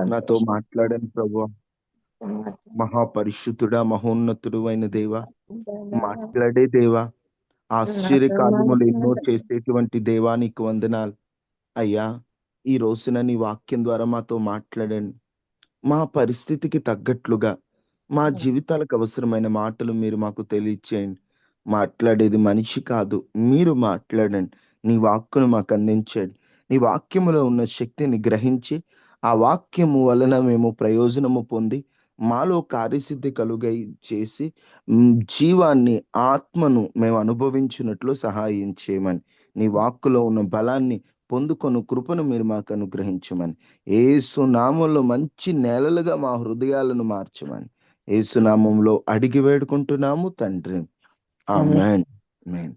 నాతో సంతోషం. మాట్లాడండి ప్రభువా. మహాపరిశుద్ధుడా, మహోన్నతుడు అయిన దేవా, మాట్లాడే దేవా, ఆశ్చర్య నాతో కార్యములు ఎన్నో మాట్లాడండి. చేసేటువంటి దేవా నీకు వందనాలు. అయ్యా, ఈ రోజున నీ వాక్యం ద్వారా మాతో మాట్లాడండి. మా పరిస్థితికి తగ్గట్లుగా మా జీవితాలకు అవసరమైన మాటలు మీరు మాకు తెలియచేయండి. మాట్లాడేది మనిషి కాదు, మీరు మాట్లాడండి. నీ వాక్కును మాకు అందించండి. నీ వాక్యములో ఉన్న శక్తిని గ్రహించి ఆ వాక్యము వలన మేము ప్రయోజనము పొంది మాలో కార్యసిద్ధి కలుగై చేసి జీవాన్ని, ఆత్మను మేము అనుభవించినట్లు సహాయం చేయమని, నీ వాక్కులో ఉన్న బలాన్ని పొందుకొను కృపను మీరు మాకు అనుగ్రహించమని, యేసు నామంలో మంచి నేలలుగా మా హృదయాలను మార్చమని యేసు నామంలో అడిగి వేడుకుంటున్నాము తండ్రి. ఆమేన్. ఆమేన్. ఆమేన్.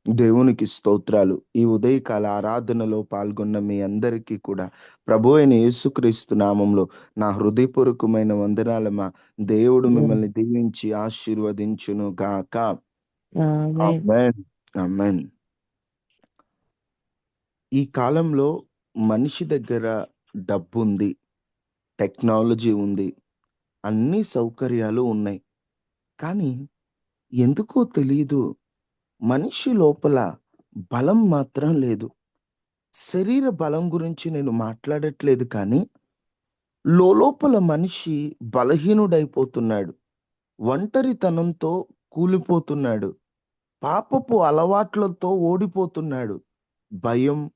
దేవునికి స్తోత్రాలు. ఈ ఉదయకాల ఆరాధనలో పాల్గొన్న మీ అందరికీ కూడా ప్రభు అయిన యేసుక్రీస్తు నామంలో నా హృదయపూర్వకమైన వందనాలమ్మా. దేవుడు మిమ్మల్ని దీవించి ఆశీర్వదించును గాక. ఆమేన్. ఆమేన్. ఆమేన్. ఈ కాలంలో మనిషి దగ్గర డబ్బుంది, టెక్నాలజీ ఉంది, అన్ని సౌకర్యాలు ఉన్నాయి. కానీ ఎందుకో తెలీదు, మనిషి లోపల బలం మాత్రం లేదు. శరీర బలం గురించి నేను మాట్లాడట్లేదు కానీ, లోలోపల మనిషి బలహీనుడైపోతున్నాడు. ఒంటరితనంతో కూలిపోతున్నాడు. పాపపు అలవాట్లతో ఓడిపోతున్నాడు. భయం,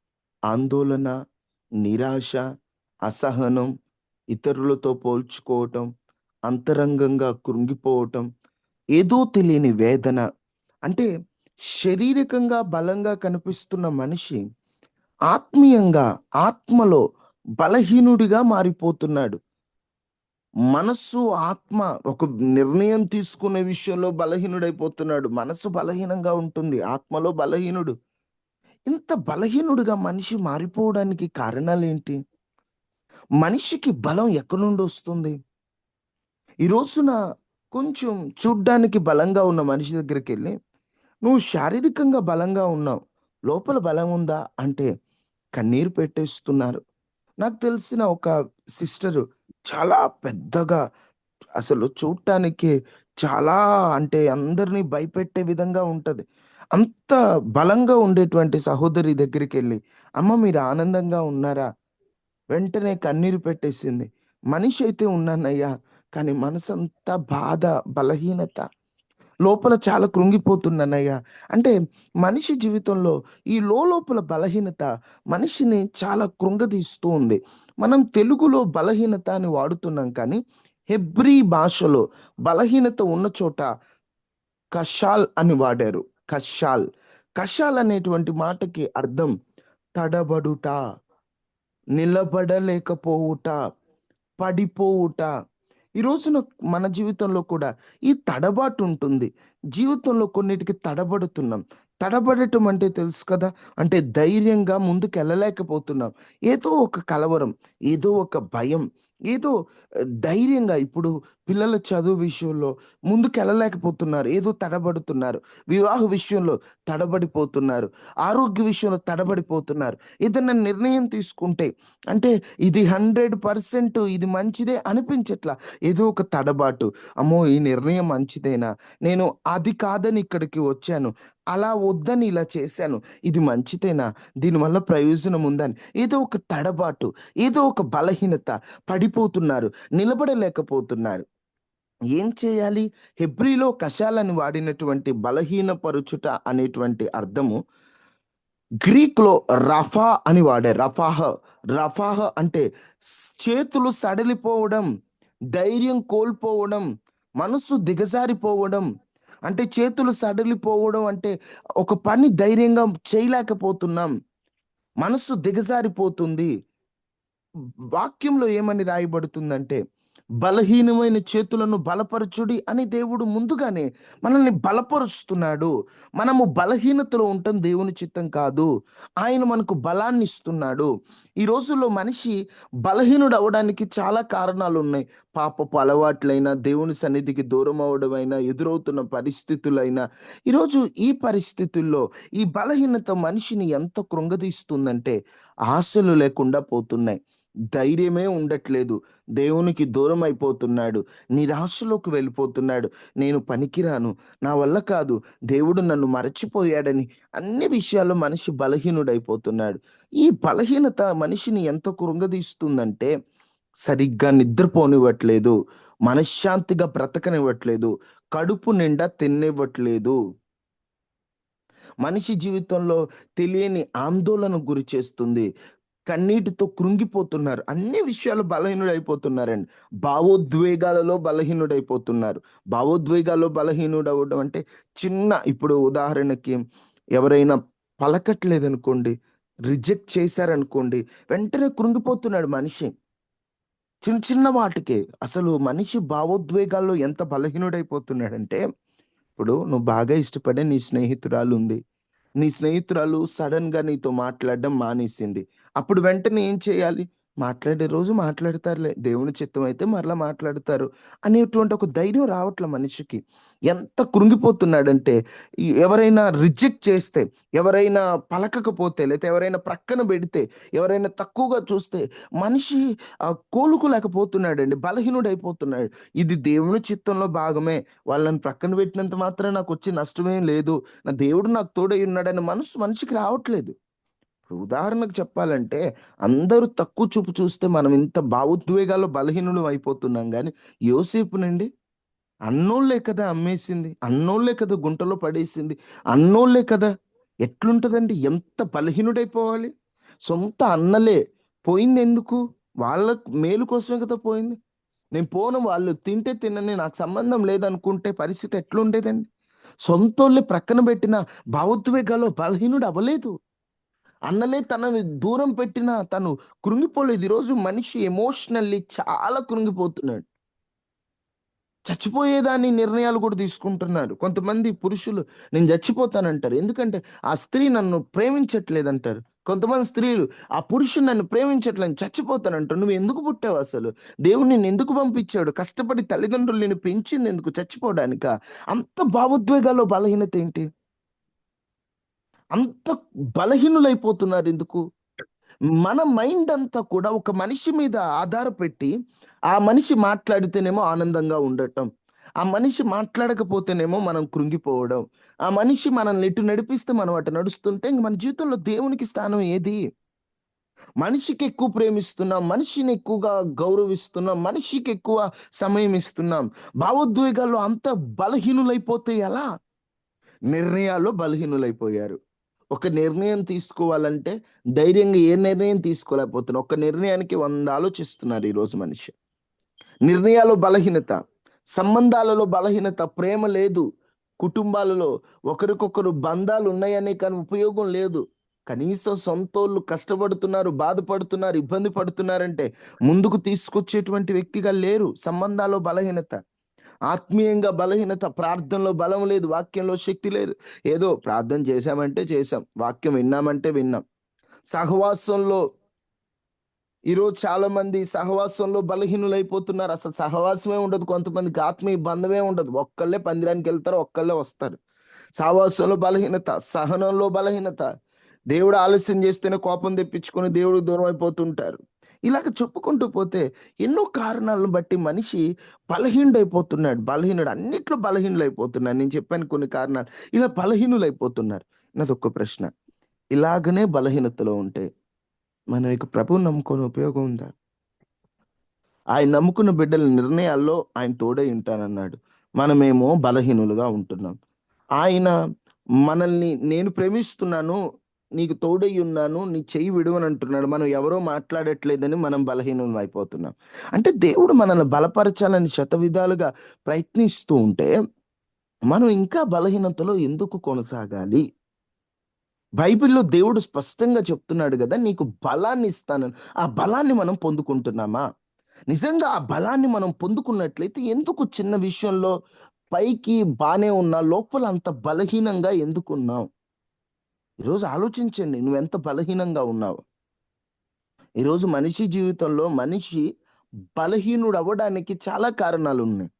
ఆందోళన, నిరాశ, అసహనం, ఇతరులతో పోల్చుకోవటం, అంతరంగంగా కృంగిపోవటం, ఏదో తెలియని వేదన. అంటే శారీరకంగా బలంగా కనిపిస్తున్న మనిషి ఆత్మీయంగా, ఆత్మలో బలహీనుడిగా మారిపోతున్నాడు. మనస్సు, ఆత్మ ఒక నిర్ణయం తీసుకునే విషయంలో బలహీనుడైపోతున్నాడు. మనసు బలహీనంగా ఉంటుంది, ఆత్మలో బలహీనుడు. ఇంత బలహీనుడిగా మనిషి మారిపోవడానికి కారణాలేంటి? మనిషికి బలం ఎక్కడి నుండొస్తుంది? ఈ రోజున కొంచెం చూడ్డానికి బలంగా ఉన్న మనిషి దగ్గరికెళ్ళి, "నువ్వు శారీరకంగా బలంగా ఉన్నావు, లోపల బలం ఉందా?" అంటే కన్నీరు పెట్టేస్తున్నారు. నాకు తెలిసిన ఒక సిస్టరు చాలా పెద్దగా, అసలు చూడటానికి చాలా, అంటే అందరిని భయపెట్టే విధంగా ఉంటది. అంత బలంగా ఉండేటువంటి సహోదరి దగ్గరికెళ్ళి, "అమ్మ మీరు ఆనందంగా ఉన్నారా?" వెంటనే కన్నీరు పెట్టేసింది. "మనిషి అయితే ఉన్నానయ్యా, కానీ మనసంతా బాధ, బలహీనత. లోపల చాలా కృంగిపోతున్నానయ్యా." అంటే మనిషి జీవితంలో ఈ లోపల బలహీనత మనిషిని చాలా కృంగదీస్తూ ఉంది. మనం తెలుగులో బలహీనత అని వాడుతున్నాం కానీ, హెబ్రీ భాషలో బలహీనత ఉన్న చోట కషాల్ అని వాడారు. కషాల్. కషాల్ అనేటువంటి మాటకి అర్థం తడబడుట, నిలబడలేకపోవుట, పడిపోవుట. ఈ రోజున మన జీవితంలో కూడా ఈ తడబాటు ఉంటుంది. జీవితంలో కొన్నిటికి తడబడుతున్నాం. తడబడటం అంటే తెలుసు కదా! అంటే ధైర్యంగా ముందుకెళ్ళలేకపోతున్నాం. ఏదో ఒక కలవరం, ఏదో ఒక భయం, ఏదో ధైర్యంగా ఇప్పుడు పిల్లల చదువు విషయంలో ముందుకెళ్ళలేకపోతున్నారు. ఏదో తడబడుతున్నారు. వివాహ విషయంలో తడబడిపోతున్నారు. ఆరోగ్య విషయంలో తడబడిపోతున్నారు. ఏదన్నా నిర్ణయం తీసుకుంటే, అంటే ఇది 100% ఇది మంచిదే అనిపించట్లా. ఏదో ఒక తడబాటు. అమ్మో! ఈ నిర్ణయం మంచిదేనా? నేను అది కాదని ఇక్కడికి వచ్చాను. అలా వద్దని ఇలా చేశాను. ఇది మంచిదేనా? దీనివల్ల ప్రయోజనం ఉందని. ఏదో ఒక తడబాటు, ఏదో ఒక బలహీనత. పడిపోతున్నారు. నిలబడలేకపోతున్నారు. ఏం చేయాలి? హెబ్రీలో కషాలని వాడినటువంటి బలహీనపరుచుట అనేటువంటి అర్థము గ్రీక్‌లో రఫా అని వాడారు. రఫాహ. రఫాహ అంటే చేతులు సడలిపోవడం, ధైర్యం కోల్పోవడం, మనసు దిగజారిపోవడం. అంటే చేతులు సడలిపోవడం అంటే ఒక పని ధైర్యంగా చేయలేకపోతున్నాం. మనసు దిగజారిపోతుంది. వాక్యంలో ఏమని రాయబడుతుందంటే, బలహీనమైన చేతులను బలపరచుడి అని దేవుడు ముందుగానే మనల్ని బలపరుస్తున్నాడు. మనము బలహీనతలో ఉండటం దేవుని చిత్తం కాదు. ఆయన మనకు బలాన్ని ఇస్తున్నాడు. ఈ రోజుల్లో మనిషి బలహీనుడు అవ్వడానికి చాలా కారణాలున్నాయి. పాపపు అలవాట్లైనా, దేవుని సన్నిధికి దూరం అవ్వడమైనా, ఎదురవుతున్న పరిస్థితులైనా. ఈరోజు ఈ పరిస్థితుల్లో ఈ బలహీనత మనిషిని ఎంత కృంగదీస్తుందంటే ఆశలు లేకుండా పోతున్నాయి. ధైర్యమే ఉండట్లేదు. దేవునికి దూరం అయిపోతున్నాడు. నిరాశలోకి వెళ్ళిపోతున్నాడు. నేను పనికిరాను. నా వల్ల కాదు. దేవుడు నన్ను మరచిపోయాడని అన్ని విషయాల్లో మనిషి బలహీనుడైపోతున్నాడు. ఈ బలహీనత మనిషిని ఎంత కృంగదీస్తుందంటే సరిగ్గా నిద్రపోనివ్వట్లేదు. మనశ్శాంతిగా బ్రతకనివ్వట్లేదు. కడుపు నిండా తిననివ్వట్లేదు. మనిషి జీవితంలో తెలియని ఆందోళనకు గురి చేస్తుంది. కన్నీటితో కృంగిపోతున్నారు. అన్ని విషయాలు బలహీనుడైపోతున్నారండి. భావోద్వేగాలలో బలహీనుడైపోతున్నారు. భావోద్వేగాల్లో బలహీనుడవ్వడం అంటే ఇప్పుడు ఉదాహరణకి ఎవరైనా పలకట్లేదనుకోండి, రిజెక్ట్ చేశారనుకోండి, వెంటనే కృంగిపోతున్నాడు మనిషి. చిన్న చిన్న వాటికే. అసలు మనిషి భావోద్వేగాల్లో ఎంత బలహీనుడైపోతున్నాడంటే, ఇప్పుడు నువ్వు బాగా ఇష్టపడే నీ స్నేహితురాలుంది. నీ స్నేహితురాలు సడెన్‌గా నీతో మాట్లాడడం మానేసింది. అప్పుడు వెంటనే ఏం చేయాలి? మాట్లాడే రోజు మాట్లాడతారులే. దేవుని చిత్తమైతే మరలా మాట్లాడతారు. అనేటువంటి ఒక ధైర్యం రావట్ల మనిషికి. ఎంత కృంగిపోతున్నాడంటే ఎవరైనా రిజెక్ట్ చేస్తే, ఎవరైనా పలకకపోతే, లేతే ఎవరైనా ప్రక్కన బెడితే, ఎవరైనా తక్కువగా చూస్తే మనిషి కోలుకోలేకపోతున్నాడండి. బలహీనుడైపోతున్నాడు. ఇది దేవుని చిత్తంలో భాగమే. వాళ్ళని ప్రక్కన పెట్టినంత మాత్రాన నాకొచ్చే నష్టమేం లేదు. నా దేవుడు నాకు తోడై ఉన్నాడనే మనసు మనిషికి రావట్లేదు. ఇప్పుడు ఉదాహరణకు చెప్పాలంటే అందరూ తక్కువ చూపు చూస్తే మనం ఇంత భావోద్వేగాల్లో బలహీనులం అయిపోతున్నాం గానీ, యోసేపునండి అన్నోళ్ళే కదా అమ్మేసింది. అన్నోళ్ళే కదా గుంటలో పడేసింది. అన్నోళ్ళే కదా! ఎట్లుంటదండి? ఎంత బలహీనుడైపోవాలి? సొంత అన్నలే పోయిందెందుకు? వాళ్ళ మేలు కోసమే కదా పోయింది. నేను పోను, వాళ్ళు తింటే తినని, నాకు సంబంధం లేదనుకుంటే పరిస్థితి ఎట్లుండేదండి? సొంతోళ్ళే ప్రక్కన పెట్టిన భావోద్వేగాల్లో బలహీనుడు అవ్వలేదు. అన్నలే తనని దూరం పెట్టినా తను కృంగిపోలేదు. ఈరోజు మనిషి ఎమోషనల్లీ చాలా కృంగిపోతున్నాడు. చచ్చిపోయేదాన్ని నిర్ణయాలు కూడా తీసుకుంటున్నారు. కొంతమంది పురుషులు నేను చచ్చిపోతానంటారు. ఎందుకంటే ఆ స్త్రీ నన్ను ప్రేమించట్లేదంటారు. కొంతమంది స్త్రీలు ఆ పురుషుడు నన్ను ప్రేమించట్లేదు చచ్చిపోతానంటారు. నువ్వెందుకు పుట్టావసలు? దేవుడు నిన్నెందుకు పంపించాడు? కష్టపడి తల్లిదండ్రులు నిన్ను పెంచిందెందుకు? చచ్చిపోవడానికా? అంత భావోద్వేగాల్లో బలహీనత ఏంటి? అంత బలహీనులైపోతున్నారెందుకు? మన మైండ్ అంతా కూడా ఒక మనిషి మీద ఆధారపెట్టి, ఆ మనిషి మాట్లాడితేనేమో ఆనందంగా ఉండటం. ఆ మనిషి మాట్లాడకపోతేనేమో మనం కృంగిపోవడం. ఆ మనిషి మనల్ని ఎటు నడిపిస్తే మనం అటు నడుస్తుంటే ఇంక మన జీవితంలో దేవునికి స్థానం ఏది? మనిషికి ఎక్కువ ప్రేమిస్తున్నాం. మనిషిని ఎక్కువగా గౌరవిస్తున్నాం. మనిషికి ఎక్కువ సమయం ఇస్తున్నాం. భావోద్వేగాల్లో అంత బలహీనులైపోతే ఎలా? నిర్ణయాల్లో బలహీనులైపోయారు. ఒక నిర్ణయం తీసుకోవాలంటే ధైర్యంగా ఏ నిర్ణయం తీసుకోలేకపోతున్నారు. ఒక నిర్ణయానికి 100 ఆలోచిస్తున్నారు ఈరోజు మనిషి. నిర్ణయాల్లో బలహీనత, సంబంధాలలో బలహీనత, ప్రేమ లేదు. కుటుంబాలలో ఒకరికొకరు బంధాలున్నాయనే కానీ ఉపయోగం లేదు. కనీసం సొంతోళ్ళు కష్టపడుతున్నారు, బాధపడుతున్నారు, ఇబ్బంది పడుతున్నారంటే ముందుకు తీసుకొచ్చేటువంటి వ్యక్తిగా లేరు. సంబంధాల్లో బలహీనత. ఆత్మీయంగా బలహీనత, ప్రార్థనలో బలం లేదు, వాక్యంలో శక్తి లేదు. ఏదో ప్రార్థన చేశామంటే చేశాం, వాక్యం విన్నామంటే విన్నాం. సహవాసంలో ఈరోజు చాలామంది సహవాసంలో బలహీనులైపోతున్నారు. అసలు సహవాసమే ఉండదు. కొంతమందికి ఆత్మీయ బంధమే ఉండదు. ఒక్కళ్ళే పందిరానికెళ్తారు, ఒక్కళ్ళే వస్తారు. సహవాసంలో బలహీనత, సహనంలో బలహీనత. దేవుడు ఆలస్యం చేస్తేనే కోపం తెప్పించుకొని దేవుడికి దూరం అయిపోతుంటారు. ఇలాగ చెప్పుకుంటూ పోతే ఎన్నో కారణాలను బట్టి మనిషి బలహీనుడైపోతున్నాడు. బలహీనుడు అన్నిట్లో బలహీనులైపోతున్నాడు. నేను చెప్పాను కొన్ని కారణాలు. ఇలా బలహీనులైపోతున్నారు. నాదొక్క ప్రశ్న. ఇలాగనే బలహీనతలో ఉంటే మనం ఇక ప్రభువుని నమ్ముకొని ఉపయోగం ఉందా? ఆయన నమ్ముకున్న బిడ్డల నిర్ణయాల్లో ఆయన తోడై ఉంటానన్నాడు. మనమేమో బలహీనులుగా ఉంటున్నాం. ఆయన మనల్ని నేను ప్రేమిస్తున్నాను, నీకు తోడై ఉన్నాను, నీ చెయ్యి విడువనంటున్నాడు. మనం ఎవరో మాట్లాడట్లేదని మనం బలహీనం అయిపోతున్నాం. అంటే దేవుడు మనల్ని బలపరచాలని శతవిధాలుగా ప్రయత్నిస్తూ ఉంటే, మనం ఇంకా బలహీనతలో ఎందుకు కొనసాగాలి? బైబిల్‌లో దేవుడు స్పష్టంగా చెప్తున్నాడు గదా! నీకు బలాన్ని ఇస్తానని. ఆ బలాన్ని మనం పొందుకుంటున్నామా? నిజంగా ఆ బలాన్ని మనం పొందుకున్నట్లయితే ఎందుకు చిన్న విషయంలో పైకి బానే ఉన్నా లోపల అంత బలహీనంగా ఎందుకున్నావు? ఈరోజు ఆలోచించండి నువ్వెంత బలహీనంగా ఉన్నావో. ఈరోజు మనిషి జీవితంలో మనిషి బలహీనుడవ్వడానికి చాలా కారణాలున్నాయి.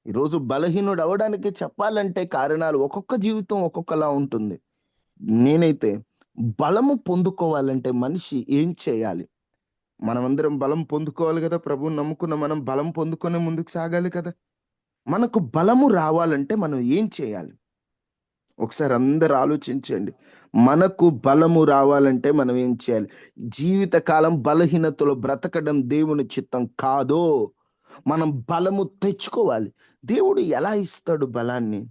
ఈరోజు బలహీనుడవ్వడానికి చెప్పాలంటే కారణాలు ఒక్కొక్క జీవితం ఒక్కొక్కలా ఉంటుంది. నేనైతే బలము పొందుకోవాలంటే మనిషి ఏం చేయాలి? మనమందరం బలం పొందుకోవాలి కదా! ప్రభువుని నమ్ముకున్న మనం బలం పొందుకొని ముందుకు సాగాలి కదా! మనకు బలము రావాలంటే మనం ఏం చేయాలి? ఒకసారి అందరూ ఆలోచించండి. మనకు బలము రావాలంటే మనం ఏం చేయాలి? జీవితకాలం బలహీనతలో బ్రతకడం దేవుని చిత్తం కాదో! మనం బలము తెచ్చుకోవాలి. దేవుడు ఎలా ఇస్తాడు బలాన్ని?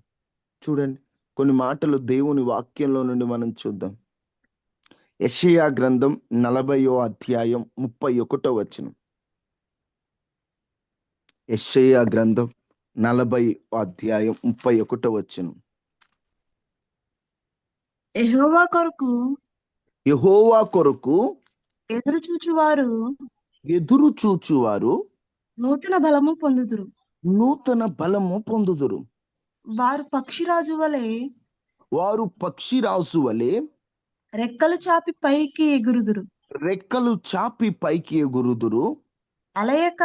చూడండి. కొన్ని మాటలు దేవుని వాక్యంలో నుండి మనం చూద్దాం. యెషయా గ్రంథం 40వ అధ్యాయం 31 వచనం. యెషయా గ్రంథం 40 అధ్యాయం 31 వచనం. యెహోవా కొరకు యెహోవా కొరకు ఎదురు చూచువారు ఎదురు చూచువారు నూతన బలము పొందుదురు. నూతన బలము పొందుదురు. వారు పక్షిరాజు వలె వారు పక్షిరాజు వలె రెక్కలు చాపి పైకి ఎగురుదురు. రెక్కలు చాపి పైకి ఎగురుదురు. అలయక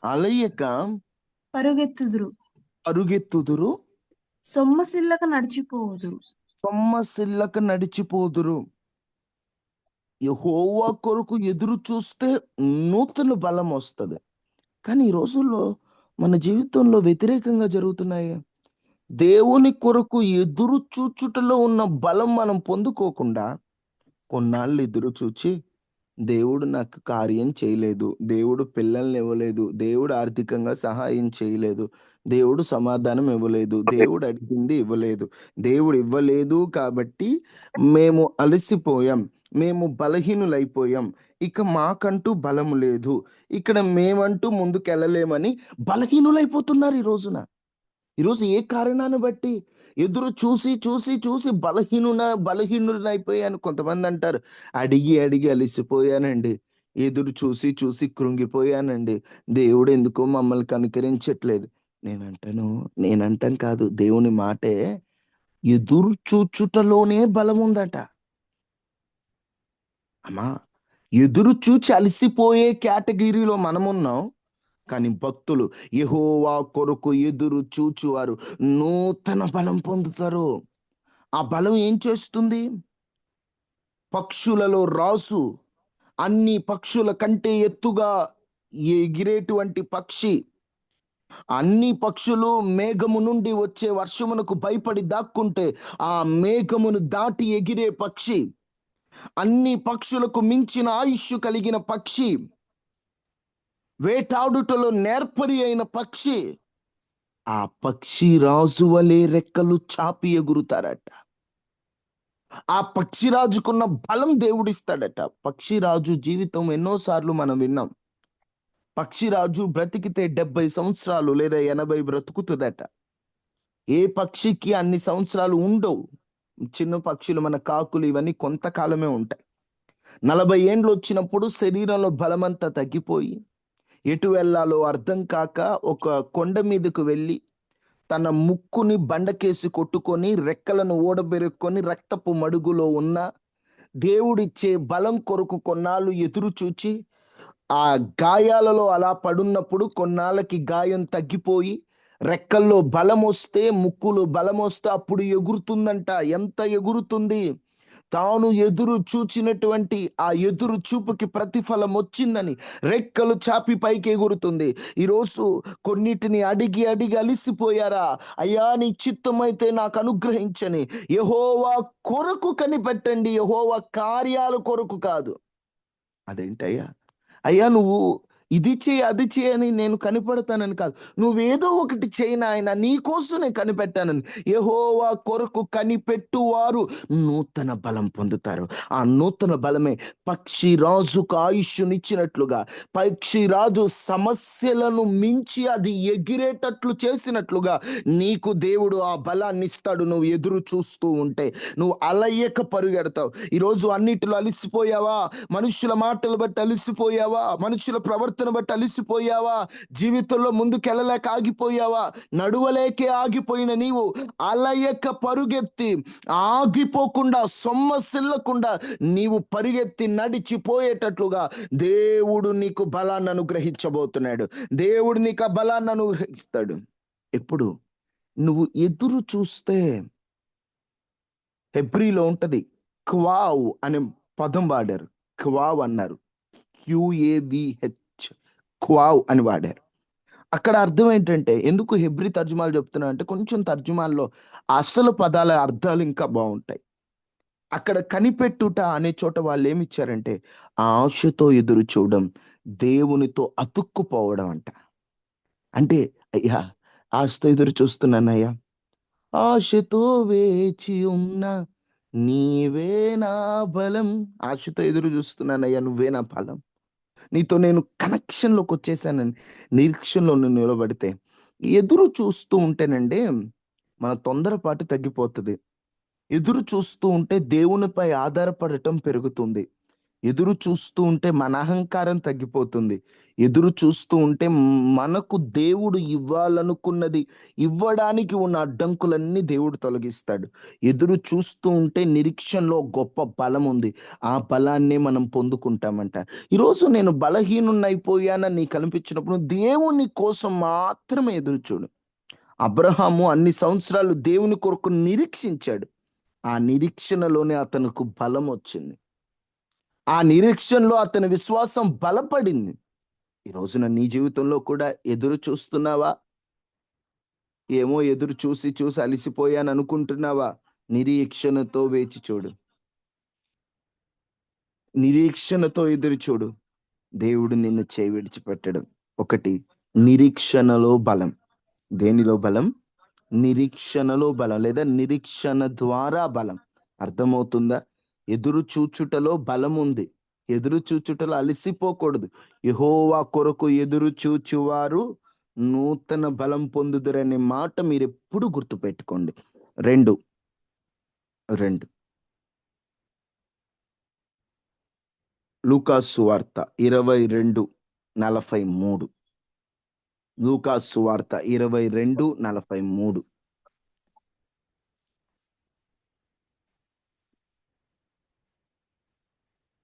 అలయక పరుగెత్తుదురు. అరుగెత్తుదురు. సొమ్మసిల్లక నడిచిపోవుదురు. సొమ్మసిల్లక నడిచిపోదురు. యెహోవా కొరకు ఎదురు చూస్తే నూతన బలం వస్తది. కానీ ఈ రోజుల్లో మన జీవితంలో వ్యతిరేకంగా జరుగుతున్నాయి. దేవుని కొరకు ఎదురు చూచుటలో ఉన్న బలం మనం పొందుకోకుండా కొన్నాళ్ళు ఎదురు చూచి దేవుడు నాకు కార్యం చేయలేదు. దేవుడు పిల్లల్ని ఇవ్వలేదు. దేవుడు ఆర్థికంగా సహాయం చేయలేదు. దేవుడు సమాధానం ఇవ్వలేదు. దేవుడు అడిగింది ఇవ్వలేదు. దేవుడు ఇవ్వలేదు కాబట్టి మేము అలసిపోయాం. మేము బలహీనులైపోయాం. ఇక మాకంటూ బలము లేదు. ఇక్కడ మేమంటూ ముందుకెళ్ళలేమని బలహీనులైపోతున్నారు ఈ రోజున. ఈరోజు ఏ కారణాన్ని బట్టి ఎదురు చూసి చూసి చూసి బలహీనుడినైపోయాను కొంతమంది అంటారు. అడిగి అడిగి అలిసిపోయానండి. ఎదురు చూసి చూసి కృంగిపోయానండి. దేవుడు ఎందుకో మమ్మల్ని కనికరించట్లేదు. నేనంటాను కాదు, దేవుని మాటే ఎదురు చూచుటలోనే బలముందట. అమ్మా, ఎదురు చూచి అలసిపోయే కేటగిరీలో మనమున్నాం. కానీ భక్తులు యెహోవా కొరకు ఎదురు చూచువారు నూతన బలం పొందుతారు. ఆ బలం ఏం చేస్తుంది? పక్షులలో రాజు, అన్ని పక్షుల కంటే ఎత్తుగా ఎగిరేటువంటి పక్షి, అన్ని పక్షులు మేఘము నుండి వచ్చే వర్షమునకు భయపడి దాక్కుంటే ఆ మేఘమును దాటి ఎగిరే పక్షి, అన్ని పక్షులకు మించిన ఆయుష్షు కలిగిన పక్షి, వేటాడుటలో నేర్పరి అయిన పక్షి, ఆ పక్షి రాజు వలె రెక్కలు చాపి ఎగురుతారట. ఆ పక్షిరాజుకున్న బలం దేవుడిస్తాడట. పక్షిరాజు జీవితం ఎన్నోసార్లు మనం విన్నాం. పక్షిరాజు బ్రతికితే 70 సంవత్సరాలు లేదా 80 బ్రతుకుతుందట. ఏ పక్షికి అన్ని సంవత్సరాలు ఉండవు. చిన్న పక్షులు మన కాకులు ఇవన్నీ కొంతకాలమే ఉంటాయి. 40 ఏండ్లు వచ్చినప్పుడు శరీరంలో బలమంతా తగ్గిపోయి ఎటు వెళ్ళాలో అర్థం కాక ఒక కొండ మీదకు వెళ్ళి తన ముక్కుని బండకేసి కొట్టుకొని రెక్కలను ఊడబెరుక్కొని రక్తపు మడుగులో ఉన్న దేవుడిచ్చే బలం కొరకు కొన్నాళ్ళు ఎదురు చూచి ఆ గాయాలలో అలా పడున్నప్పుడు కొన్నాళ్ళకి గాయం తగ్గిపోయి రెక్కల్లో బలం వస్తే, ముక్కులో బలం వస్తే అప్పుడు ఎగురుతుందంట. ఎంత ఎగురుతుంది? తాను ఎదురు చూచినటువంటి ఆ ఎదురు చూపుకి ప్రతిఫలం వచ్చిందని రెక్కలు చాపి పైకి ఎగురుతుంది. ఈరోజు కొన్నిటిని అడిగి అడిగి అలిసిపోయారా? అయ్యా నీ చిత్తమైతే నాకు అనుగ్రహించని యెహోవా కొరకు కనిపెట్టండి. యెహోవా కార్యాల కొరకు కాదు. అదేంటయ్యా? అయ్యా నువ్వు ఇది చెయ్యి, అది చెయ్యి అని నేను కనిపెడతానని కాదు. నువ్వేదో ఒకటి చెయ్యి నాయన, నీకోసం నేను కనిపెట్టానని. యెహోవా కొరకు కనిపెట్టువారు నూతన బలం పొందుతారు. ఆ నూతన బలమే పక్షిరాజుకు ఆయుష్షునిచ్చినట్లుగా, పక్షిరాజు సమస్యలను మించి అది ఎగిరేటట్లు చేసినట్లుగా నీకు దేవుడు ఆ బలాన్ని ఇస్తాడు. నువ్వు ఎదురు చూస్తూ ఉంటే నువ్వు అలయ్యక పరుగెడతావు. ఈరోజు అన్నిటిలో అలిసిపోయావా? మనుషుల మాటలు బట్టి అలిసిపోయావా? మనుషుల ప్రవర్తన బట్టి అలిసిపోయావా? జీవితంలో ముందుకెళ్ళలేక ఆగిపోయావా? నడువలేకే ఆగిపోయిన నీవు అలయక పరుగెత్తి ఆగిపోకుండా సొమ్మసిల్లకుండా నీవు పరిగెత్తి నడిచిపోయేటట్లుగా దేవుడు నీకు బలాన్ని అనుగ్రహించబోతున్నాడు. దేవుడు నీకు ఆ బలాన్ని అనుగ్రహిస్తాడు. ఎప్పుడు నువ్వు ఎదురు చూస్తే. హెబ్రీలో ఉంటది, క్వావ్ అనే పదం వాడారు. క్వావ్ అన్నారు. QAVH, క్వావ్ అని వాడారు. అక్కడ అర్థం ఏంటంటే, ఎందుకు హెబ్రీ తర్జుమాలు చెప్తున్నా అంటే, కొంచెం తర్జుమాల్లో అసలు పదాల అర్థాలు ఇంకా బాగుంటాయి. అక్కడ కనిపెట్టుట అనే చోట వాళ్ళు ఏమి ఇచ్చారంటే, ఆశతో ఎదురు చూడడం, దేవునితో అతుక్కుపోవడం అంట. అంటే అయ్యా, ఆశతో ఎదురు చూస్తున్నానయ్యా, ఆశతో వేచి ఉన్న నీవే నా బలం, ఆశతో ఎదురు చూస్తున్నానయ్యా, నువ్వే నా బలం, నీతో నేను కనెక్షన్లోకి వచ్చేసానని నిరీక్షణలో నువ్వు నిలబడితే, ఎదురు చూస్తూ ఉంటేనండి మన తొందరపాటు తగ్గిపోతుంది. ఎదురు చూస్తూ ఉంటే దేవునిపై ఆధారపడటం పెరుగుతుంది. ఎదురు చూస్తూ ఉంటే మన అహంకారం తగ్గిపోతుంది. ఎదురు చూస్తూ ఉంటే మనకు దేవుడు ఇవ్వాలనుకున్నది ఇవ్వడానికి ఉన్న అడ్డంకులన్నీ దేవుడు తొలగిస్తాడు. ఎదురు చూస్తూ ఉంటే నిరీక్షణలో గొప్ప బలం ఉంది. ఆ బలాన్నే మనం పొందుకుంటామంట. ఈరోజు నేను బలహీనున్నైపోయానని నీకు అనిపించినప్పుడు దేవుని కోసం మాత్రమే ఎదురు చూడు. అబ్రహాము అన్ని సంవత్సరాలు దేవుని కొరకు నిరీక్షించాడు. ఆ నిరీక్షణలోనే అతనికి బలం వచ్చింది. ఆ నిరీక్షణలో అతని విశ్వాసం బలపడింది. ఈ రోజున నీ జీవితంలో కూడా ఎదురు చూస్తున్నావా? ఏమో ఎదురు చూసి చూసి అలిసిపోయాను అనుకుంటున్నావా? నిరీక్షణతో వేచి చూడు. నిరీక్షణతో ఎదురు చూడు. దేవుడు నిన్ను చేయి విడిచిపెట్టడు. ఒకటి, నిరీక్షణలో బలం. దేనిలో బలం? నిరీక్షణలో బలం, లేదా నిరీక్షణ ద్వారా బలం. అర్థమవుతుందా? ఎదురు చూచుటలో బలం ఉంది. ఎదురు చూచుటలో అలసిపోకూడదు. యెహోవా కొరకు ఎదురు చూచువారు నూతన బలం పొందుదురనే మాట మీరు ఎప్పుడు గుర్తుపెట్టుకోండి. రెండు రెండు లూకా సువార్త 22:43. లూకా సువార్త 22:43.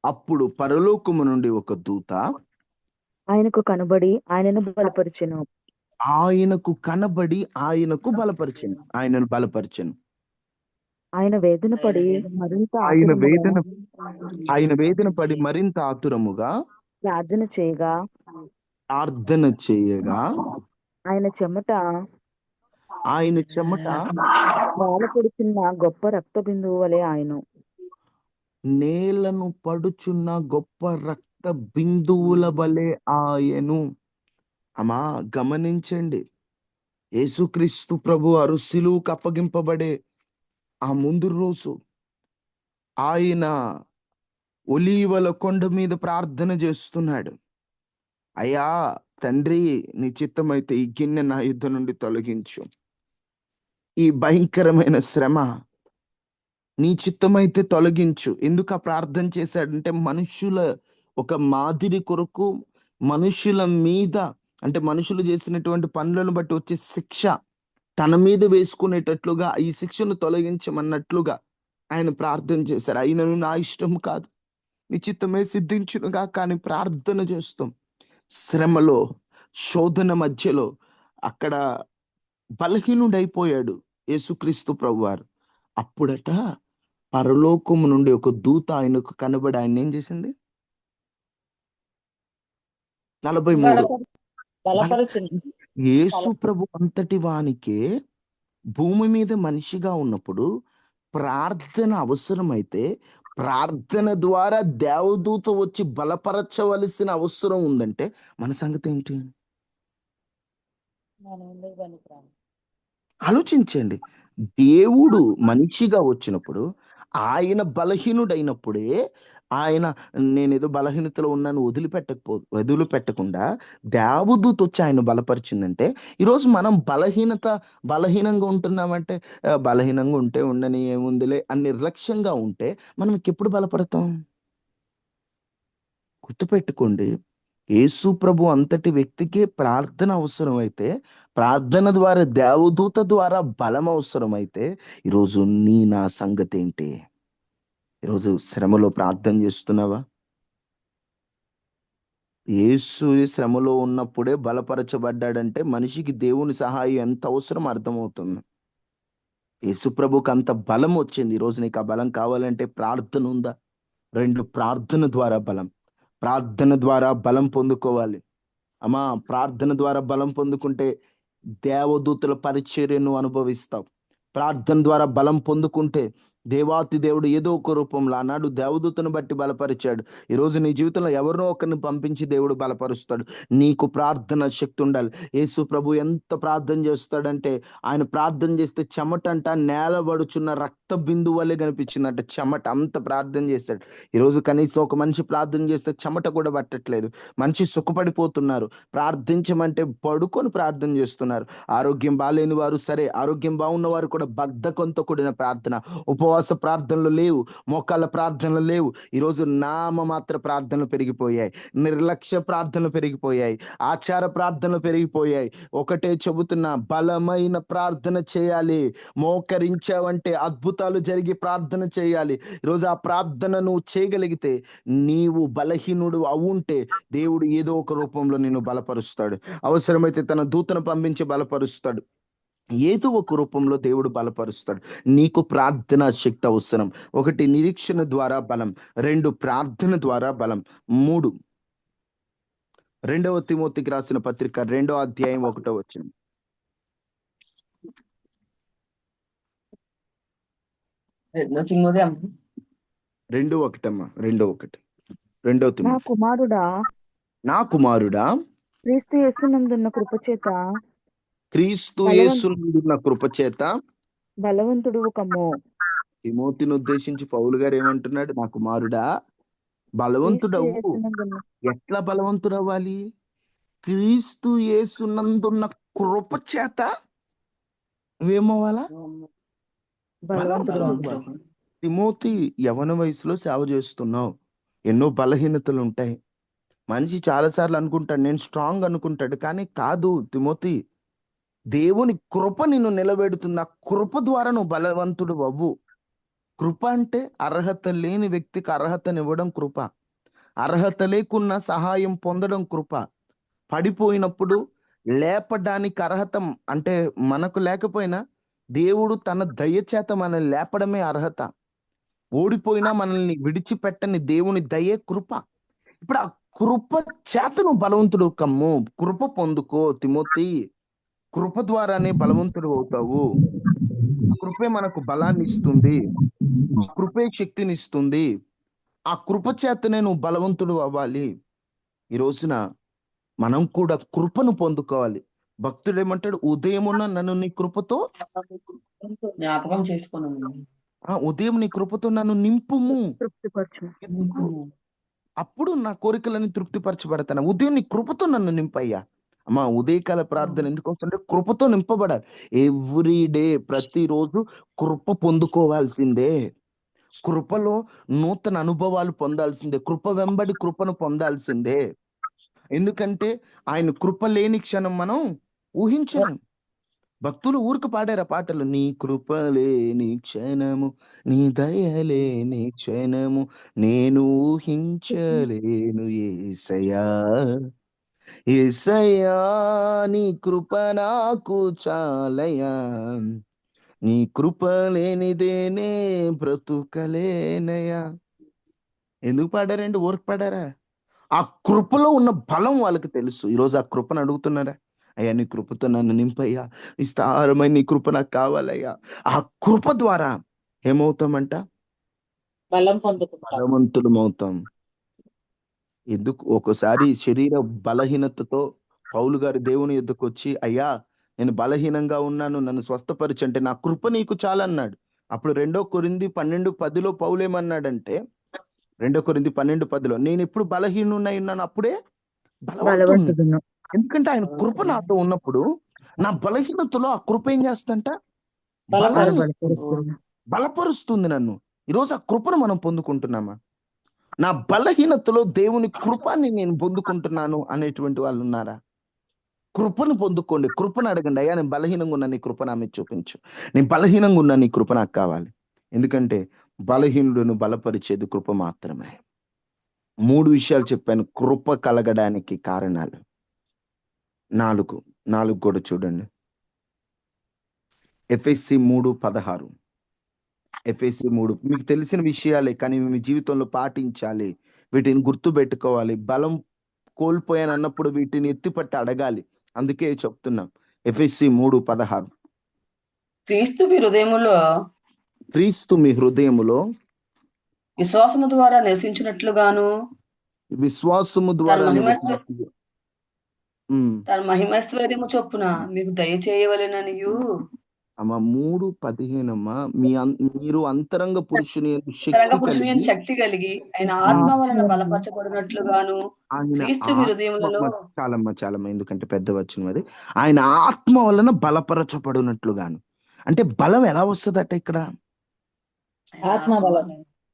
అప్పుడు పరలోకము నుండి ఒక దూత ఆయనకు కనబడి ఆయనను బలపరిచెను. ఆయనకు కనబడి ఆయనను బలపరిచెను. ఆయన వేదన పడి మరింత ఆయన ఆతురముగా ఆయన వేదన పడి మరింత ఆతురముగా ప్రార్థన చేయగా ప్రార్థన చేయగా ఆయన చెమట ఆయన చెమట నేల పొడుచున్న గొప్ప రక్త బిందువు వలె ఆయన నేలను పడుచున్న గొప్ప రక్త బిందువుల వలె ఆయను. అమ్మా, గమనించండి. యేసుక్రీస్తు ప్రభు సిలువకు అప్పగింపబడే ఆ ముందు రోజు ఆయన ఒలీవల కొండ మీద ప్రార్థన చేస్తున్నాడు. అయ్యా తండ్రి, నీ చిత్తమైతే ఈ గిన్నె నా యుద్ధ నుండి తొలగించు. ఈ భయంకరమైన శ్రమ నీ చిత్తమైతే తొలగించు. ఎందుకు ఆ ప్రార్థన చేశాడంటే, మనుషుల ఒక మాదిరి కొరకు, మనుషుల మీద, అంటే మనుషులు చేసినటువంటి పనులను బట్టి వచ్చే శిక్ష తన మీద వేసుకునేటట్లుగా, ఈ శిక్షను తొలగించమన్నట్లుగా ఆయన ప్రార్థన చేశారు. అయినను నా ఇష్టం కాదు, నీ చిత్తమే సిద్ధించునుగా. కానీ ప్రార్థన చేస్తాం. శ్రమలో, శోధన మధ్యలో అక్కడ బలహీనుడైపోయాడు యేసుక్రీస్తు ప్రభువారు. అప్పుడట పరలోకము నుండి ఒక దూత ఆయనకు కనబడి ఆయన ఏం చేసింది? 43. బలపరిచింది. యేసు ప్రభు అంతటి వానికే భూమి మీద మనిషిగా ఉన్నప్పుడు ప్రార్థన అవసరమైతే, ప్రార్థన ద్వారా దేవదూత వచ్చి బలపరచవలసిన అవసరం ఉందంటే మన సంగతి ఏంటి? ఆలోచించండి. దేవుడు మనిషిగా వచ్చినప్పుడు, ఆయన బలహీనుడైనప్పుడే, ఆయన నేనేదో బలహీనతలో ఉన్నాను వదిలిపెట్టకుండా దేవదూత వచ్చి ఆయన బలపరిచిందంటే, ఈరోజు మనం బలహీనంగా ఉంటున్నామంటే, బలహీనంగా ఉంటే ఉండని ఏముందిలే అని నిర్లక్ష్యంగా ఉంటే మనం ఇంకెప్పుడు బలపడతాం? గుర్తుపెట్టుకోండి. యేసు ప్రభు అంతటి వ్యక్తికే ప్రార్థన అవసరమైతే, ప్రార్థన ద్వారా దేవదూత ద్వారా బలం అవసరమైతే, ఈరోజు నా సంగతి ఏంటి? ఈరోజు శ్రమలో ప్రార్థన చేస్తున్నావా? యేసు శ్రమలో ఉన్నప్పుడే బలపరచబడ్డాడంటే మనిషికి దేవుని సహాయం ఎంత అవసరం అర్థమవుతుంది. యేసు ప్రభుకి అంత బలం వచ్చింది. ఈరోజు నీకు ఆ బలం కావాలంటే ప్రార్థన ఉందా? 2, ప్రార్థన ద్వారా బలం. ప్రార్థన ద్వారా బలం పొందుకోవాలి. అమ్మా, ప్రార్థన ద్వారా బలం పొందుకుంటే దేవదూతల పరిచర్యను అనుభవిస్తావు. ప్రార్థన ద్వారా బలం పొందుకుంటే దేవాతి దేవుడు ఏదో ఒక రూపంలో ఆనాడు దేవదూతను బట్టి బలపరిచాడు. ఈరోజు నీ జీవితంలో ఎవరినో ఒకరిని పంపించి దేవుడు బలపరుస్తాడు. నీకు ప్రార్థన శక్తి ఉండాలి. యేసు ప్రభు ఎంత ప్రార్థన చేస్తాడంటే, ఆయన ప్రార్థన చేస్తే చెమటంట నేలబడుచున్న రక్త బిందువు వల్లే కనిపించిందంట. చెమట అంత ప్రార్థన చేస్తాడు. ఈరోజు కనీసం ఒక మనిషి ప్రార్థన చేస్తే చెమట కూడా పట్టట్లేదు. మనిషి సుఖపడిపోతున్నారు. ప్రార్థించమంటే పడుకొని ప్రార్థన చేస్తున్నారు. ఆరోగ్యం బాలేని వారు సరే, ఆరోగ్యం బాగున్న వారు కూడా బద్ధకంతో కూడిన ప్రార్థన, ఉపవాస ప్రార్థనలు లేవు, మోకాళ్ళ ప్రార్థనలు లేవు. ఈరోజు నామమాత్ర ప్రార్థనలు పెరిగిపోయాయి, నిర్లక్ష్య ప్రార్థనలు పెరిగిపోయాయి, ఆచార ప్రార్థనలు పెరిగిపోయాయి. ఒకటే చెబుతున్నా, బలమైన ప్రార్థన చేయాలి. మోకరించావంటే అద్భుతాలు జరిగి ప్రార్థన చేయాలి. ఈరోజు ఆ ప్రార్థన నువ్వు చేయగలిగితే, నీవు బలహీనుడు అవుంటే దేవుడు ఏదో ఒక రూపంలో నిన్ను బలపరుస్తాడు. అవసరమైతే తన దూతను పంపించి బలపరుస్తాడు. ఏదో ఒక రూపంలో దేవుడు బలపరుస్తాడు. నీకు ప్రార్థన శక్తి అవసరం. ఒకటి, నిరీక్షణ ద్వారా బలం. రెండు, ప్రార్థన ద్వారా బలం. మూడు, 2 తిమోతికి రాసిన పత్రిక 2వ అధ్యాయం 1వ వచనం. 2:1 2:1. 2 నా తిమోతి. కుమారుడా, నా కుమారుడా, క్రీస్తు యేసునందున్న కృపచేత క్రీస్తు బలవంతు యేసునందున్న కృపచేత. బలవంతుడు కమ్ము. తిమోతిని ఉద్దేశించి పౌలు గారు ఏమంటున్నాడు? నా కుమారుడా, క్రీస్తు బలవంతుడవు. యేసునందున్న ఎట్లా బలవంతుడవ్వాలి? క్రీస్తు యేసునందున్న కృప చేత నువ్వేమవ్వాలా? బలవంతుడు బలవంతుడు. తిమోతి, యవన వయసులో సేవ చేస్తున్నావు. ఎన్నో బలహీనతలు ఉంటాయి. మనిషి చాలాసార్లు అనుకుంటాడు నేను స్ట్రాంగ్ అనుకుంటాడు, కానీ కాదు తిమోతి. దేవుని కృప నిన్ను నిలబెడుతుంది. ఆ కృప ద్వారా నువ్వు బలవంతుడు అవ్వు. కృప అంటే అర్హత లేని వ్యక్తికి అర్హతనివ్వడం కృప. అర్హత లేకున్నా సహాయం పొందడం కృప. పడిపోయినప్పుడు లేపడానికి అర్హత, అంటే మనకు లేకపోయినా దేవుడు తన దయచేత మనల్ని లేపడమే అర్హత. ఓడిపోయినా మనల్ని విడిచిపెట్టని దేవుని దయే కృప. ఇప్పుడు ఆ కృప చేత నువ్వు బలవంతుడు కమ్ము. కృప పొందుకో తిమోతి. కృప ద్వారానే బలవంతుడు అవుతావు. ఆ కృపే మనకు బలాన్ని ఇస్తుంది. ఆ కృపే శక్తిని ఇస్తుంది. ఆ కృప చేతనే నువ్వు బలవంతుడు అవ్వాలి. ఈ రోజున మనం కూడా కృపను పొందుకోవాలి. భక్తుడు ఏమంటాడు? ఉదయమున నన్ను నీ కృపతో జ్ఞాపకం చేసుకున్నాను. ఉదయం నీ కృపతో నన్ను నింపుము. తృప్తిపరచు. అప్పుడు నా కోరికలను తృప్తిపరచబడతాను. ఉదయం నీ కృపతో నన్ను నింపయ్యా. అమ్మా, ఉదయకాల ప్రార్థన ఎందుకు వస్తుంటే కృపతో నింపబడాలి. ఎవ్రీ డే, ప్రతిరోజు కృప పొందుకోవాల్సిందే. కృపలో నూతన అనుభవాలు పొందాల్సిందే. కృప వెంబడి కృపను పొందాల్సిందే. ఎందుకంటే ఆయన కృప లేని క్షణం మనం ఊహించలేం. భక్తులు ఊరికి పాడారు ఆ పాటలు. నీ కృపలేని క్షణము, నీ దయలేని క్షణము, నేను ఊహించలేను యేసయ్యా. యేసయ్యా, నీ కృప నాకు చాలయ్యా. నీ కృప లేనిదేనే బ్రతుకలేనయ్యా. ఎందుకు పాడారండి? ఊరికి పాడారా? ఆ కృపలో ఉన్న బలం వాళ్ళకి తెలుసు. ఈరోజు ఆ కృపను అడుగుతున్నారా? అయ్యా, నీ కృపతో నన్ను నింపయ్యా, విస్తారమైన నీ కృప నాకు కావాలయ్యా. ఆ కృప ద్వారా ఏమవుతామంట? బలం పొందుకుంటాం. బలవంతులమవుతాం. ఎందుకు? ఒక్కోసారి శరీర బలహీనతతో పౌలు గారు దేవుని యొద్దకు వచ్చి, అయ్యా నేను బలహీనంగా ఉన్నాను, నన్ను స్వస్థపరచంటే నా కృప నీకు చాలన్నాడు. అప్పుడు 2 కొరింథీ 12:10లో పౌలు ఏమన్నాడంటే, 2 కొరింథీ 12:10లో, నేను ఎప్పుడు బలహీనున్నై ఉన్నాను అప్పుడే బలవంతుణ్ణి. బలవంతుడును. ఎందుకంటే ఆయన కృప నాతో ఉన్నప్పుడు నా బలహీనతలో ఆ కృప ఏం చేస్తంట? బలపరుస్తుంది. బలపరుస్తుంది. బలపరుస్తుంది నన్ను. ఈరోజు ఆ కృపను మనం పొందుకుంటున్నామా? నా బలహీనతలో దేవుని కృపాన్ని నేను పొందుకుంటున్నాను అనేటువంటి వాళ్ళు ఉన్నారా? కృపను పొందుకోండి. కృపను అడగండి. అయ్యా, నేను బలహీనంగా ఉన్నా, నీ కృప నా మీద చూపించు. నేను బలహీనంగా ఉన్నా, నీ కృప నాకు కావాలి. ఎందుకంటే బలహీనుడును బలపరిచేది కృప మాత్రమే. 3 విషయాలు చెప్పాను కృప కలగడానికి కారణాలు. 4 కూడా చూడండి. ఎఫెసీ 3:16. ఎఫెసీ 3 మీకు తెలిసిన విషయాలే, కానీ మీ జీవితంలో పాటించాలి. వీటిని గుర్తు పెట్టుకోవాలి. బలం కోల్పోయాను అన్నప్పుడు వీటిని ఎత్తిపట్టి అడగాలి. అందుకే చెప్తున్నాం. ఎఫెసీ 3:16 క్రీస్తు మీ హృదయములో క్రీస్తు మీ హృదయములో విశ్వాసము ద్వారా నివసించినట్లుగాను విశ్వాసము తన ద్వారా మహిమైశ్వ ఉమ్, తన మహిమైశ్వర్యము చొప్పున మీకు దయచేయవలెననియు అమ్మ 3:15 అమ్మా. మీరు అంతరంగ పురుషుని యందు తరంగ శక్తి పురుషుని కలిగి శక్తి కలిగి ఆయన ఆత్మ వలన బలపరచబడినట్లుగాను ఆయన క్రీస్తు మీ హృదయములలో చాలమ్మా ఎందుకంటే పెద్ద వచనం అది. ఆయన ఆత్మ వలన బలపరచబడినట్లుగాను. అంటే బలం ఎలా వస్తుందట ఇక్కడ? ఆత్మ బలం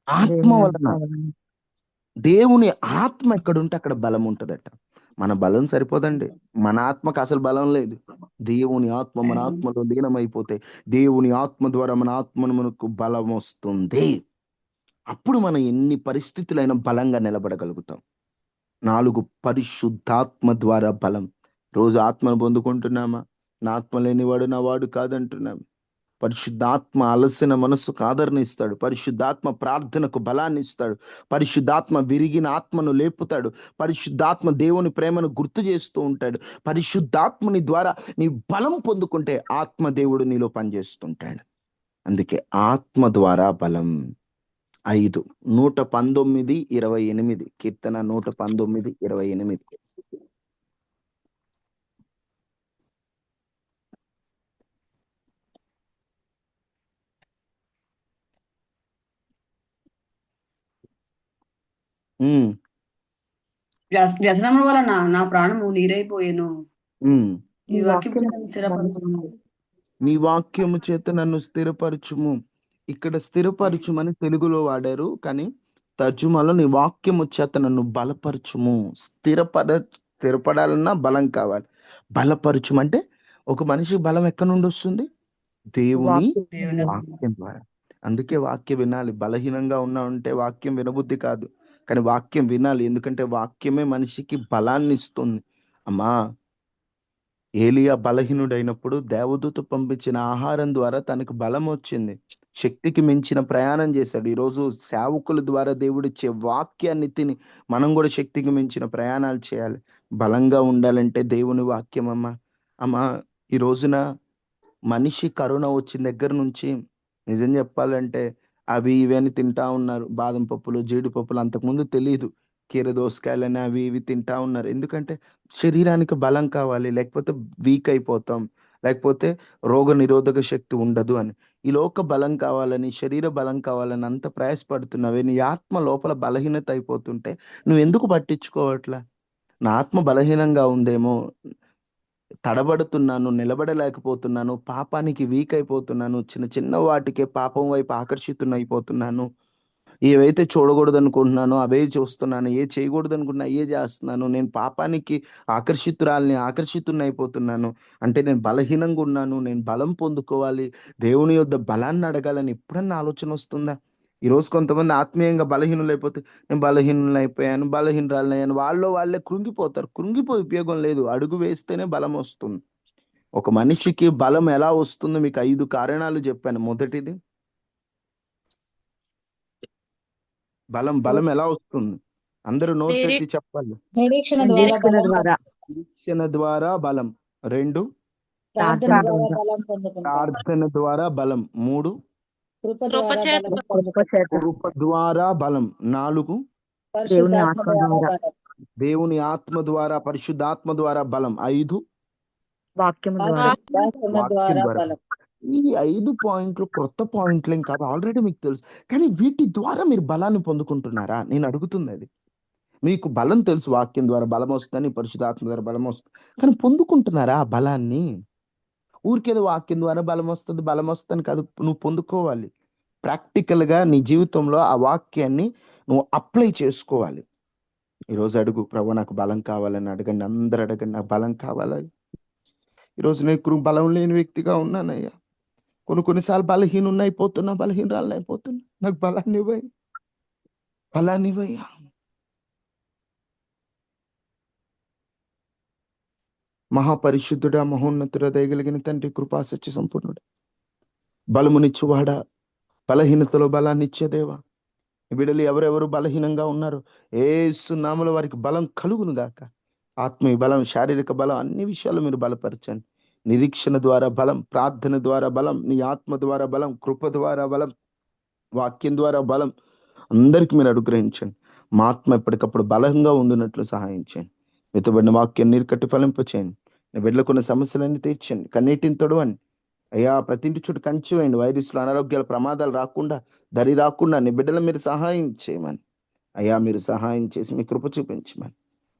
ఆత్మ వలన. దేవుని ఆత్మ ఎక్కడుంటే అక్కడ బలం ఉంటదట. మన బలం సరిపోదండి. మన ఆత్మకు అసలు బలం లేదు. దేవుని ఆత్మ మన ఆత్మలో లీనమైపోతే దేవుని ఆత్మ ద్వారా మన ఆత్మను మనకు బలం వస్తుంది. అప్పుడు మనం ఎన్ని పరిస్థితులైనా బలంగా నిలబడగలుగుతాం. 4 పరిశుద్ధాత్మ ద్వారా బలం. రోజు ఆత్మను పొందుకుంటున్నామా? నా ఆత్మ లేనివాడు నా వాడు కాదంటున్నాం. పరిశుద్ధాత్మ అలసిన మనస్సుకు ఆదరణ ఇస్తాడు. పరిశుద్ధాత్మ ప్రార్థనకు బలాన్ని ఇస్తాడు. పరిశుద్ధాత్మ విరిగిన ఆత్మను లేపుతాడు. పరిశుద్ధాత్మ దేవుని ప్రేమను గుర్తు చేస్తూ ఉంటాడు. పరిశుద్ధాత్మని ద్వారా నీ బలం పొందుకుంటే ఆత్మ దేవుడు నీలో పనిచేస్తుంటాడు. అందుకే ఆత్మ ద్వారా బలం. 5 119:28 కీర్తన 119:28 ఉమ్, వ్యసనముల వలన నా ప్రాణము నీరైపోయేను ఉమ్. ఈ వాక్యం నన్ను స్థిరపరచును. నీ వాక్యము చేత నన్ను స్థిరపరచుము. ఇక్కడ స్థిరపరచుమని తెలుగులో వాడారు, కానీ తర్జుమాలో నీ వాక్యము చేత నన్ను బలపరచుము. స్థిరపడాలన్నా బలం కావాలి. బలపరచుమంటే ఒక మనిషి బలం ఎక్కడి నుండి వస్తుంది? దేవుని దేవుని వాక్యం ద్వారా. అందుకే వాక్యం వినాలి. బలహీనంగా ఉన్నా ఉంటే వాక్యం వినబుద్ధి కాదు, కానీ వాక్యం వినాలి. ఎందుకంటే వాక్యమే మనిషికి బలాన్ని ఇస్తుంది. అమ్మా, ఏలియా బలహీనుడైనప్పుడు దేవదూత పంపించిన ఆహారం ద్వారా తనకు బలం వచ్చింది. శక్తికి మించిన ప్రయాణం చేశాడు. ఈరోజు సేవకుల ద్వారా దేవుడిచ్చే వాక్యాన్ని తిని మనం కూడా శక్తికి మించిన ప్రయాణాలు చేయాలి. బలంగా ఉండాలంటే దేవుని వాక్యం అమ్మా. అమ్మా, ఈ రోజున మనిషి కరోనా వచ్చిన దగ్గర నుంచి నిజం చెప్పాలంటే అవి ఇవి అని తింటా ఉన్నారు. బాదం పప్పులు, జీడిపప్పులు అంతకుముందు తెలియదు. కీర దోసకాయలని అవి ఇవి తింటా ఉన్నారు. ఎందుకంటే శరీరానికి బలం కావాలి, లేకపోతే వీక్ అయిపోతాం, లేకపోతే రోగ నిరోధక శక్తి ఉండదు అని. ఈ లోక బలం కావాలని, శరీర బలం కావాలని అంత ప్రయాసపడుతున్నావే, నీ ఆత్మ లోపల బలహీనత అయిపోతుంటే నువ్వు ఎందుకు పట్టించుకోవట్లా? నా ఆత్మ బలహీనంగా ఉందేమో, తడబడుతున్నాను, నిలబడలేకపోతున్నాను, పాపానికి వీక్ అయిపోతున్నాను, చిన్న చిన్న వాటికే పాపం వైపు ఆకర్షితున్నైపోతున్నాను, ఏవైతే చూడకూడదు అనుకుంటున్నానో అవే చూస్తున్నాను, ఏ చేయకూడదు అనుకుంటున్నా ఏ చేస్తున్నాను, నేను పాపానికి ఆకర్షితున్నైపోతున్నాను. అంటే నేను బలహీనంగా ఉన్నాను, నేను బలం పొందుకోవాలి, దేవుని యొద్ద బలాన్ని అడగాలని ఎప్పుడన్నా ఆలోచన వస్తుందా? ఈరోజు కొంతమంది ఆత్మీయంగా బలహీనులైపోతే నేను బలహీనరాలయ్యాను, వాళ్ళే కృంగిపోతారు. కృంగిపోయి ఉపయోగం లేదు. అడుగు వేస్తేనే బలం వస్తుంది. ఒక మనిషికి బలం ఎలా వస్తుందో మీకు 5 కారణాలు చెప్పాను. మొదటిది బలం ఎలా వస్తుంది? అందరూ నోటెత్తి చెప్పాలి. నిరీక్షణ నిరీక్షణ ద్వారా బలం. 2 ప్రార్థన ద్వారా బలం పొందుకుంటాం. ప్రార్థన ద్వారా బలం. 3 కృప ద్వారా బలం కృప ద్వారా బలం. 4 పరిశుద్ధాత్మ ద్వారా బలం. దేవుని ఆత్మ ద్వారా, పరిశుద్ధాత్మ ద్వారా బలం. 5 వాక్యము ద్వారా వాక్యము ద్వారా బలం. ఈ 5 పాయింట్లు కొత్త పాయింట్లేం కాదు, ఆల్రెడీ మీకు తెలుసు. కానీ వీటి ద్వారా మీరు బలాన్ని పొందుకుంటున్నారా? నేను అడుగుతుంది అది. మీకు బలం తెలుసు, వాక్యం ద్వారా బలం వస్తుందని, పరిశుద్ధాత్మ ద్వారా బలం వస్తుంది, కానీ పొందుకుంటున్నారా ఆ బలాన్ని? ఊరికేదో వాక్యం ద్వారా బలం వస్తుంది కాదు, నువ్వు పొందుకోవాలి. ప్రాక్టికల్గా నీ జీవితంలో ఆ వాక్యాన్ని నువ్వు అప్లై చేసుకోవాలి. ఈరోజు అడుగు, ప్రభు నాకు బలం కావాలని అడగండి. అందరు అడగండి, నాకు బలం కావాలి. ఈరోజు నేను బలం లేని వ్యక్తిగా ఉన్నానయ్యా. కొన్నిసార్లు బలహీనరాలైపోతున్నా. నాకు బలాన్ని ఇవ్వయ్యా. మహాపరిశుద్ధుడా, మహోన్నతుడా, దయగలిగిన తండ్రి, కృపా సత్య సంపూర్ణుడు, బలమునిచ్చువాడా, బలహీనతలో బలాన్ని ఇచ్చేదేవా, ఈ బిడ్డలు ఎవరెవరు బలహీనంగా ఉన్నారో యేసు నామములో వారికి బలం కలుగును గాక. ఆత్మీయ బలం, శారీరక బలం అన్ని విషయాలు మీరు బలపరచండి. నిరీక్షణ ద్వారా బలం, ప్రార్థన ద్వారా బలం, నీ ఆత్మ ద్వారా బలం, కృప ద్వారా బలం, వాక్యం ద్వారా బలం అందరికీ మీరు అనుగ్రహించండి. మా ఆత్మ ఎప్పటికప్పుడు బలంగా ఉండునట్లు సహాయం చేయండి. వెతుబడిన వాక్యం నీరు కట్టి ఫలింపచేయండి. నీ బిడ్డలకున్న సమస్యలన్నీ తీర్చండి. కన్నీటిని తొడవండి అయ్యా. ప్రతి ఇంటి చుట్టూ కంచి వేయండి. వైరస్లు, అనారోగ్యాల ప్రమాదాలు రాకుండా, దరి రాకుండా నీ బిడ్డలు మీరు సహాయం చేయమని అయ్యా, మీరు సహాయం చేసి మీ కృప చూపించమని.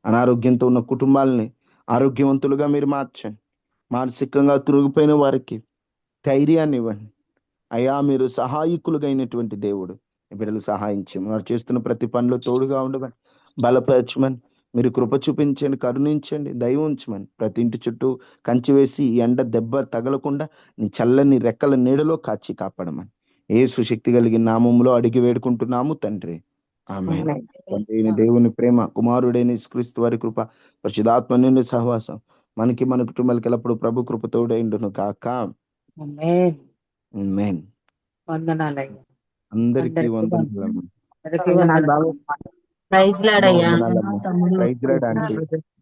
అనారోగ్యంతో ఉన్న కుటుంబాలని ఆరోగ్యవంతులుగా మీరు మార్చండి. మానసికంగా కృగిపోయిన వారికి ధైర్యాన్ని ఇవ్వండి అయ్యా. మీరు సహాయకులుగా అయినటువంటి దేవుడు. ఈ బిడ్డలు సహాయం చేయమని, వారు చేస్తున్న ప్రతి పనిలో తోడుగా ఉండమని, బలపరచమని, మీరు కృప చూపించండి, కరుణించండి, దయ ఉంచమని. ప్రతి ఇంటి చుట్టూ కంచి వేసి ఈ ఎండ దెబ్బ తగలకుండా నీ చల్లని రెక్కల నీడలో కాచి కాపాడమని యేసు శక్తి కలిగిన నామములో అడిగి వేడుకుంటున్నాము తండ్రి. ఆమేన్. ఆమేన్. తండ్రి అయిన దేవుని ప్రేమ, కుమారుడైన యేసుక్రీస్తు వారి కృప, పరిశుద్ధాత్మ నిండు సహవాసం మనకి మన కుటుంబాలకి ఎల్లప్పుడు ప్రభు కృప తోడైండును కాక. ఆమేన్. ఆమేన్. వందనాలయ్యా. అందరికీ అందరికీ వందనాలమ్మ. అందరికీ వందనాలు. ప్రైజ్ లాడ్ అమ్మ అయ్యా. వందనాలమ్మ. తమ్ముడు ప్రైజ్ లార్డ్ ఆంటీ.